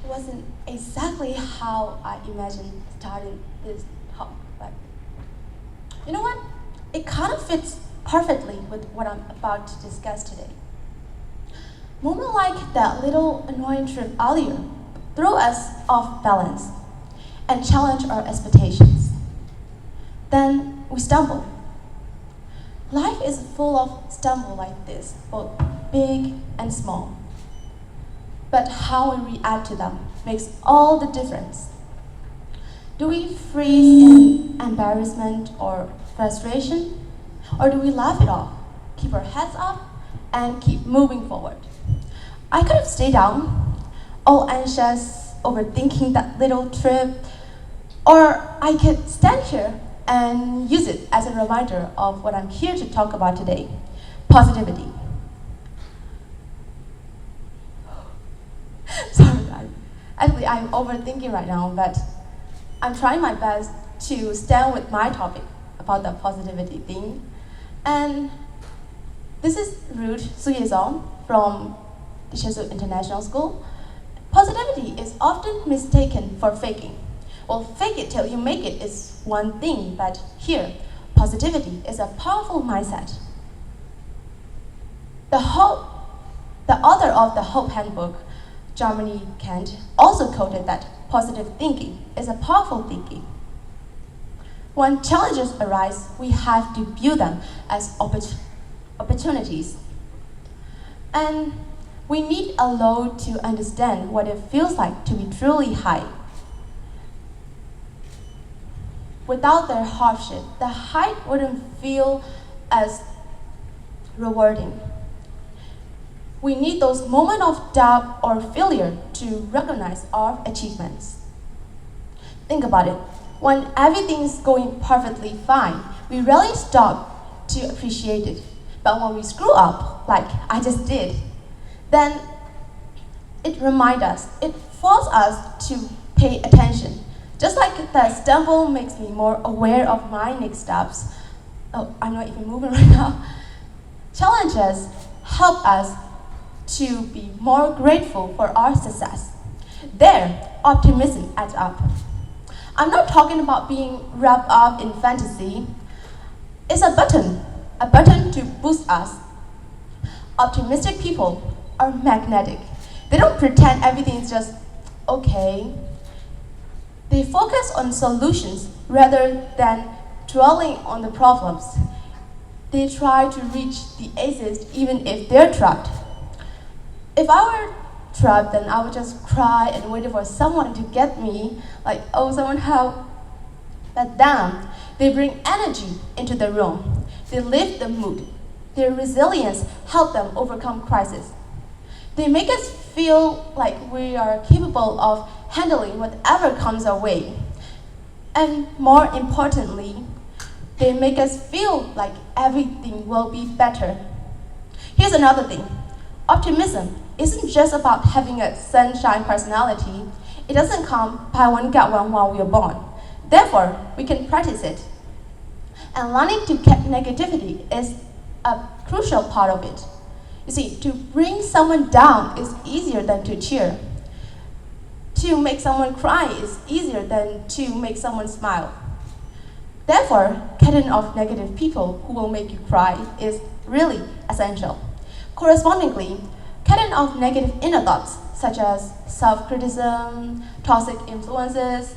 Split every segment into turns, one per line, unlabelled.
wasn't exactly how I imagined starting this talk, but you know what? It kind of fits perfectly with what I'm about to discuss today. Moments like that little annoying trip earlier throw us off balance and challenge our expectations. Then we stumble. Life is full of stumble like this, both big and small. But how we react to them makes all the difference. Do we freeze in embarrassment or frustration? Or do we laugh it off, keep our heads up, and keep moving forward? I could have stayed down, all anxious, overthinking that little trip, or I could stand here and use it as a reminder of what I'm here to talk about today, positivity. Sorry, I'm overthinking right now, but I'm trying my best to stand with my topic about the positivity thing. And this is Ruth Suyezong from the Jesuit International School. Positivity is often mistaken for faking. Well, fake it till you make it is one thing, but here, positivity is a powerful mindset. The author of the Hope Handbook, Germany Kent, also quoted that positive thinking is a powerful thinking. When challenges arise, we have to view them as opportunities. And we need a load to understand what it feels like to be truly high. Without their hardship, the height wouldn't feel as rewarding. We need those moments of doubt or failure to recognize our achievements. Think about it. When everything's going perfectly fine, we rarely stop to appreciate it. But when we screw up, like I just did, then it reminds us, it forces us to pay attention. Just like the stumble makes me more aware of my next steps. Oh, I'm not even moving right now. Challenges help us to be more grateful for our success. There, optimism adds up. I'm not talking about being wrapped up in fantasy. It's a button to boost us. Optimistic people are magnetic. They don't pretend everything's just okay. They focus on solutions rather than dwelling on the problems. They try to reach the exit even if they're trapped. If I were trapped, then I would just cry and wait for someone to get me, like, oh, someone help. But then, they bring energy into the room. They lift the mood. Their resilience helps them overcome crisis. They make us feel like we are capable of handling whatever comes our way. And more importantly, they make us feel like everything will be better. Here's another thing. Optimism isn't just about having a sunshine personality. It doesn't come buy one get one while we are born. Therefore, we can practice it. And learning to get negativity is a crucial part of it. You see, to bring someone down is easier than to cheer. To make someone cry is easier than to make someone smile. Therefore, cutting off negative people who will make you cry is really essential. Correspondingly, cutting off negative inner thoughts such as self-criticism, toxic influences,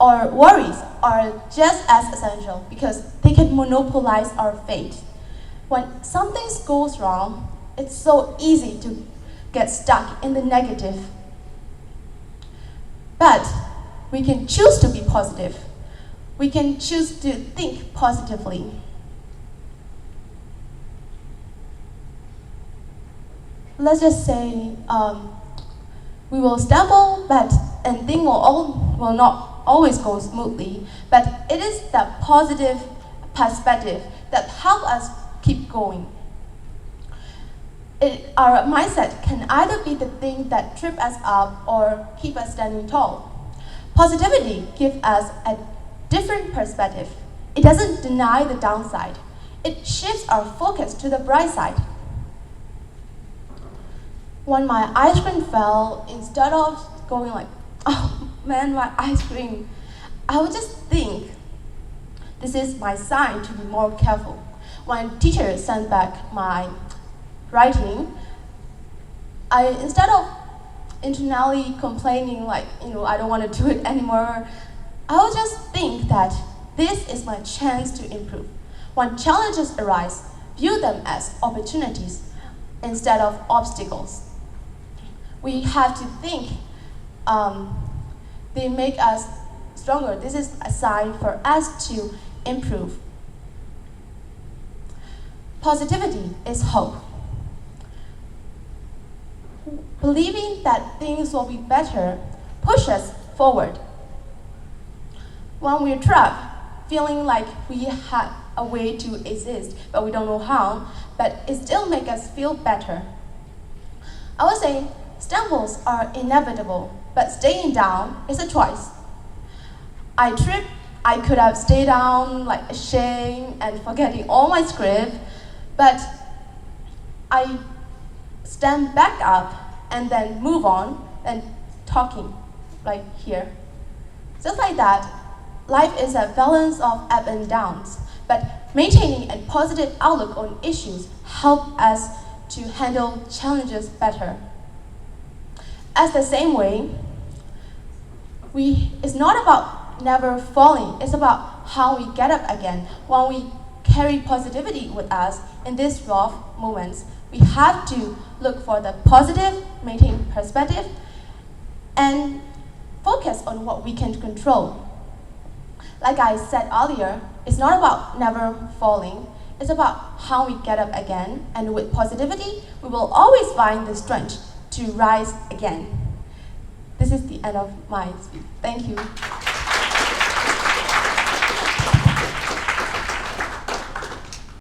or worries are just as essential because they can monopolize our fate. When something goes wrong, it's so easy to get stuck in the negative. But we can choose to be positive. We can choose to think positively. Let's just say we will stumble, and things will not always go smoothly. But it is that positive perspective that helps us keep going. Our mindset can either be the thing that trips us up or keep us standing tall. Positivity gives us a different perspective. It doesn't deny the downside. It shifts our focus to the bright side. When my ice cream fell, instead of going like, oh man, my ice cream, I would just think, this is my sign to be more careful. When teacher sent back my writing, instead of internally complaining like, I don't want to do it anymore, I would just think that this is my chance to improve. When challenges arise, view them as opportunities instead of obstacles. We have to think they make us stronger. This is a sign for us to improve. Positivity is hope. Believing that things will be better pushes us forward. When we're trapped, feeling like we have a way to exist, but we don't know how, but it still makes us feel better. I would say stumbles are inevitable, but staying down is a choice. I tripped, I could have stayed down like ashamed and forgetting all my script, but I stand back up and then move on and talking like here. Just like that, life is a balance of up and downs, but maintaining a positive outlook on issues help us to handle challenges better. As the same way, it's not about never falling, it's about how we get up again. When we carry positivity with us in these rough moments, we have to look for the positive, maintain perspective, and focus on what we can control. Like I said earlier, it's not about never falling, it's about how we get up again, and with positivity, we will always find the strength to rise again. This is the end of my speech. Thank you.